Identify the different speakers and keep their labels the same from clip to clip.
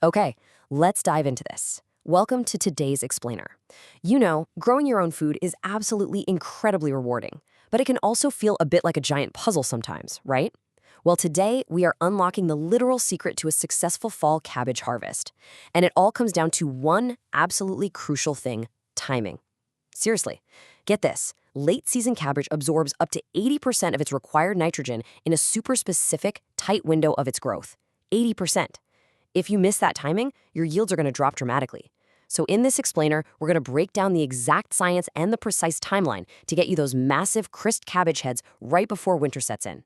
Speaker 1: Okay, let's dive into this. Welcome to today's explainer. You know, growing your own food is absolutely incredibly rewarding, but it can also feel a bit like a giant puzzle sometimes, right? Well, today we are unlocking the literal secret to a successful fall cabbage harvest. And it all comes down to one absolutely crucial thing: timing. Seriously, get this. Late season cabbage absorbs up to 80% of its required nitrogen in a super specific, tight window of its growth. 80%. If you miss that timing, your yields are going to drop dramatically. So in this explainer, we're going to break down the exact science and the precise timeline to get you those massive, crisp cabbage heads right before winter sets in.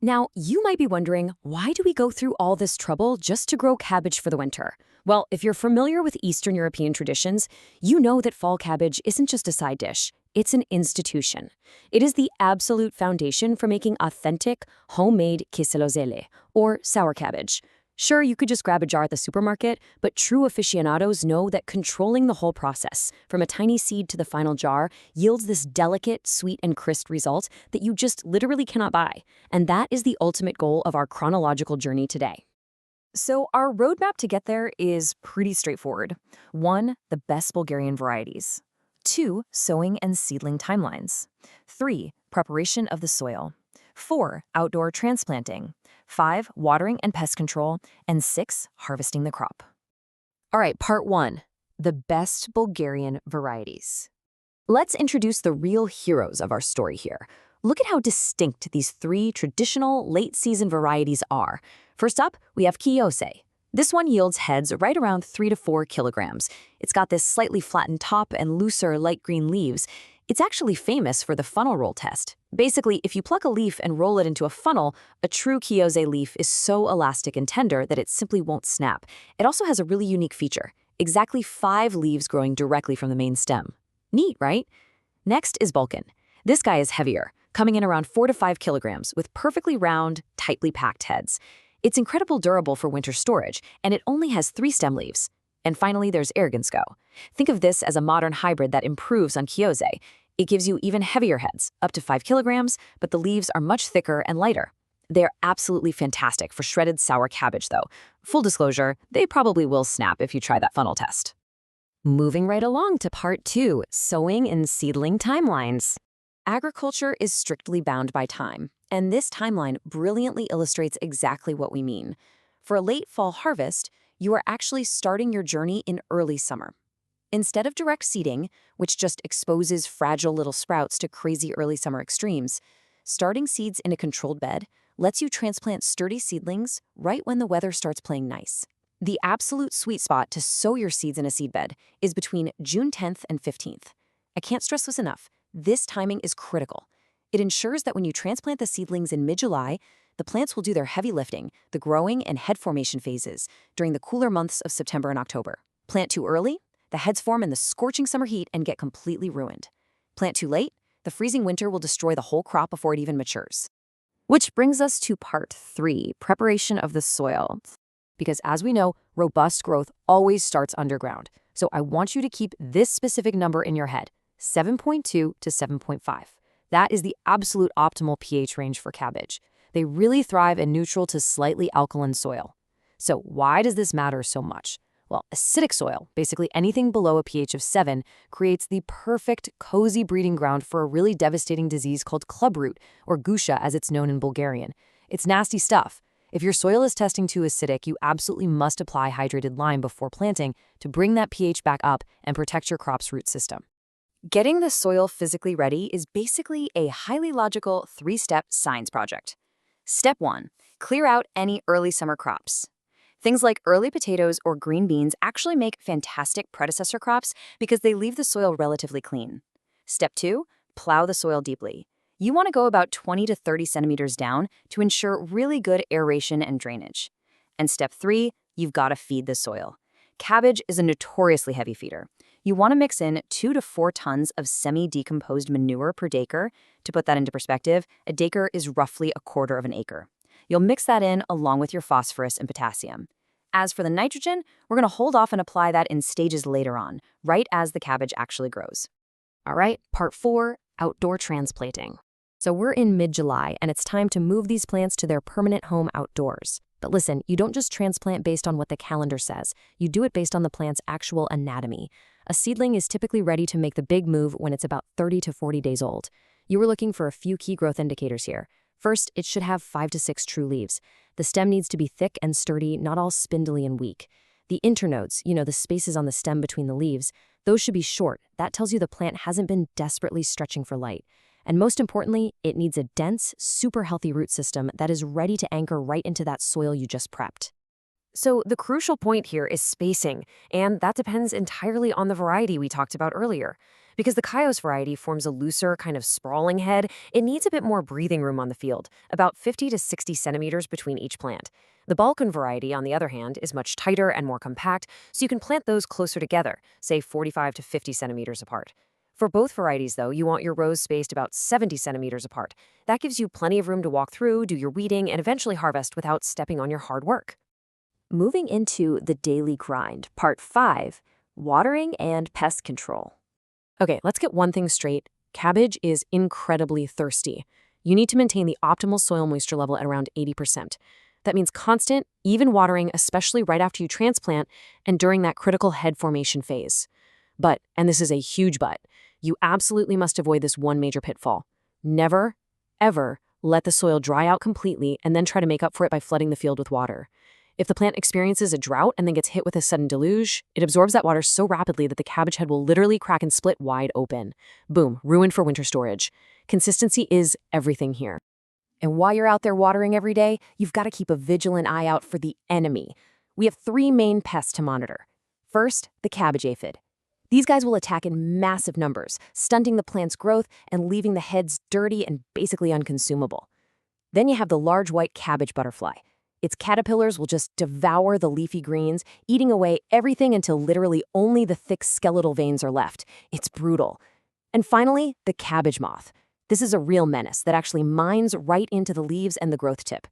Speaker 1: Now, you might be wondering, why do we go through all this trouble just to grow cabbage for the winter? Well, if you're familiar with Eastern European traditions, you know that fall cabbage isn't just a side dish. It's an institution. It is the absolute foundation for making authentic, homemade zele, or sour cabbage. Sure, you could just grab a jar at the supermarket, but true aficionados know that controlling the whole process, from a tiny seed to the final jar, yields this delicate, sweet, and crisp result that you just literally cannot buy. And that is the ultimate goal of our chronological journey today. So our roadmap to get there is pretty straightforward. 1. The best Bulgarian varieties. 2. Sowing and seedling timelines. 3. Preparation of the soil. 4. Outdoor transplanting. 5. Watering and pest control. And 6. Harvesting the crop. All right, part 1. The best Bulgarian varieties. Let's introduce the real heroes of our story here. Look at how distinct these 3 traditional late-season varieties are. First up, we have Kiose. This one yields heads right around 3 to 4 kilograms. It's got this slightly flattened top and looser light green leaves. It's actually famous for the funnel roll test. Basically, if you pluck a leaf and roll it into a funnel, a true Kiose leaf is so elastic and tender that it simply won't snap. It also has a really unique feature: exactly 5 leaves growing directly from the main stem. Neat, right? Next is Balkan. This guy is heavier, coming in around 4 to 5 kilograms with perfectly round, tightly packed heads. It's incredibly durable for winter storage, and it only has 3 stem leaves. And finally, there's Erginsko. Think of this as a modern hybrid that improves on Kiose. It gives you even heavier heads, up to 5 kilograms, but the leaves are much thicker and lighter. They're absolutely fantastic for shredded sour cabbage, though. Full disclosure, they probably will snap if you try that funnel test. Moving right along to part 2, sowing and seedling timelines. Agriculture is strictly bound by time, and this timeline brilliantly illustrates exactly what we mean. For a late fall harvest, you are actually starting your journey in early summer. Instead of direct seeding, which just exposes fragile little sprouts to crazy early summer extremes, starting seeds in a controlled bed lets you transplant sturdy seedlings right when the weather starts playing nice. The absolute sweet spot to sow your seeds in a seedbed is between June 10th and 15th. I can't stress this enough. This timing is critical. It ensures that when you transplant the seedlings in mid-July, the plants will do their heavy lifting, the growing and head formation phases, during the cooler months of September and October. Plant too early, the heads form in the scorching summer heat and get completely ruined. Plant too late, the freezing winter will destroy the whole crop before it even matures. Which brings us to part 3, preparation of the soil. Because as we know, robust growth always starts underground. So I want you to keep this specific number in your head: 7.2 to 7.5. That is the absolute optimal pH range for cabbage. They really thrive in neutral to slightly alkaline soil. So why does this matter so much? Well, acidic soil, basically anything below a pH of 7, creates the perfect, cozy breeding ground for a really devastating disease called clubroot, or gusha as it's known in Bulgarian. It's nasty stuff. If your soil is testing too acidic, you absolutely must apply hydrated lime before planting to bring that pH back up and protect your crop's root system. Getting the soil physically ready is basically a highly logical 3-step science project. Step 1. Clear out any early summer crops. Things like early potatoes or green beans actually make fantastic predecessor crops because they leave the soil relatively clean. Step 2. Plow the soil deeply. You want to go about 20 to 30 centimeters down to ensure really good aeration and drainage. And step 3, you've got to feed the soil. Cabbage is a notoriously heavy feeder. You want to mix in 2 to 4 tons of semi-decomposed manure per acre. To put that into perspective, a acre is roughly a quarter of an acre. You'll mix that in along with your phosphorus and potassium. As for the nitrogen, we're going to hold off and apply that in stages later on, right as the cabbage actually grows. All right, part 4, outdoor transplanting. So we're in mid-July, and it's time to move these plants to their permanent home outdoors. But listen, you don't just transplant based on what the calendar says. You do it based on the plant's actual anatomy. A seedling is typically ready to make the big move when it's about 30 to 40 days old. You were looking for a few key growth indicators here. First, it should have 5 to 6 true leaves. The stem needs to be thick and sturdy, not all spindly and weak. The internodes, the spaces on the stem between the leaves, those should be short. That tells you the plant hasn't been desperately stretching for light. And most importantly, it needs a dense, super healthy root system that is ready to anchor right into that soil you just prepped. So the crucial point here is spacing, and that depends entirely on the variety we talked about earlier. Because the Chios variety forms a looser, kind of sprawling head, it needs a bit more breathing room on the field, about 50 to 60 centimeters between each plant. The Balkan variety, on the other hand, is much tighter and more compact, so you can plant those closer together, say 45 to 50 centimeters apart. For both varieties, though, you want your rows spaced about 70 centimeters apart. That gives you plenty of room to walk through, do your weeding, and eventually harvest without stepping on your hard work. Moving into the daily grind, part 5, watering and pest control. Okay, let's get one thing straight. Cabbage is incredibly thirsty. You need to maintain the optimal soil moisture level at around 80%. That means constant, even watering, especially right after you transplant and during that critical head formation phase. But, and this is a huge but, you absolutely must avoid this one major pitfall. Never, ever let the soil dry out completely and then try to make up for it by flooding the field with water. If the plant experiences a drought and then gets hit with a sudden deluge, it absorbs that water so rapidly that the cabbage head will literally crack and split wide open. Boom, ruined for winter storage. Consistency is everything here. And while you're out there watering every day, you've got to keep a vigilant eye out for the enemy. We have 3 main pests to monitor. First, the cabbage aphid. These guys will attack in massive numbers, stunting the plant's growth and leaving the heads dirty and basically unconsumable. Then you have the large white cabbage butterfly. Its caterpillars will just devour the leafy greens, eating away everything until literally only the thick skeletal veins are left. It's brutal. And finally, the cabbage moth. This is a real menace that actually mines right into the leaves and the growth tip.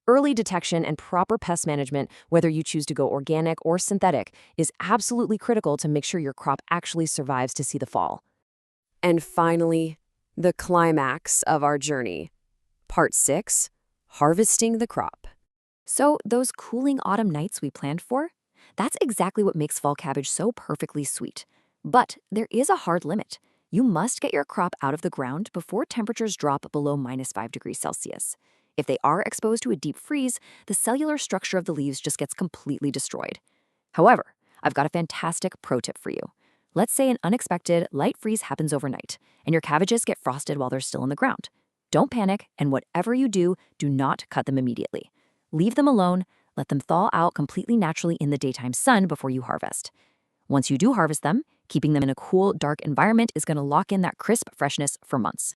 Speaker 1: Early detection and proper pest management, whether you choose to go organic or synthetic, is absolutely critical to make sure your crop actually survives to see the fall. And finally, the climax of our journey. Part 6, harvesting the crop. So those cooling autumn nights we planned for? That's exactly what makes fall cabbage so perfectly sweet. But there is a hard limit. You must get your crop out of the ground before temperatures drop below -5 degrees Celsius. If they are exposed to a deep freeze, the cellular structure of the leaves just gets completely destroyed. However, I've got a fantastic pro tip for you. Let's say an unexpected light freeze happens overnight, and your cabbages get frosted while they're still in the ground. Don't panic, and whatever you do not cut them immediately. Leave them alone, let them thaw out completely naturally in the daytime sun before you harvest. Once you do harvest them, keeping them in a cool, dark environment is going to lock in that crisp freshness for months.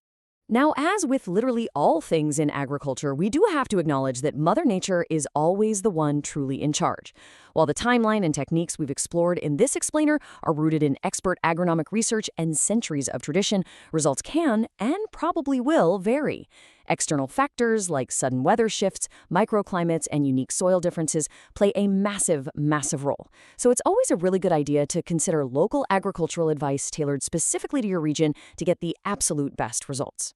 Speaker 1: Now, as with literally all things in agriculture, we do have to acknowledge that Mother Nature is always the one truly in charge. While the timeline and techniques we've explored in this explainer are rooted in expert agronomic research and centuries of tradition, results can, and probably will, vary. External factors like sudden weather shifts, microclimates, and unique soil differences play a massive, massive role. So it's always a really good idea to consider local agricultural advice tailored specifically to your region to get the absolute best results.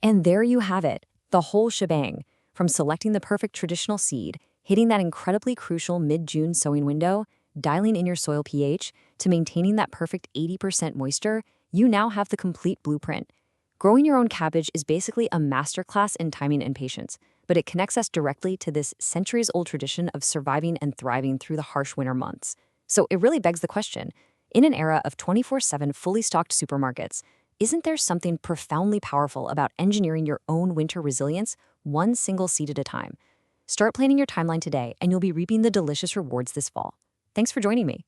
Speaker 1: And there you have it, the whole shebang. From selecting the perfect traditional seed, hitting that incredibly crucial mid-June sowing window, dialing in your soil pH, to maintaining that perfect 80% moisture, you now have the complete blueprint. Growing your own cabbage is basically a masterclass in timing and patience, but it connects us directly to this centuries-old tradition of surviving and thriving through the harsh winter months. So it really begs the question, in an era of 24/7 fully stocked supermarkets, isn't there something profoundly powerful about engineering your own winter resilience, one single seed at a time? Start planning your timeline today, and you'll be reaping the delicious rewards this fall. Thanks for joining me.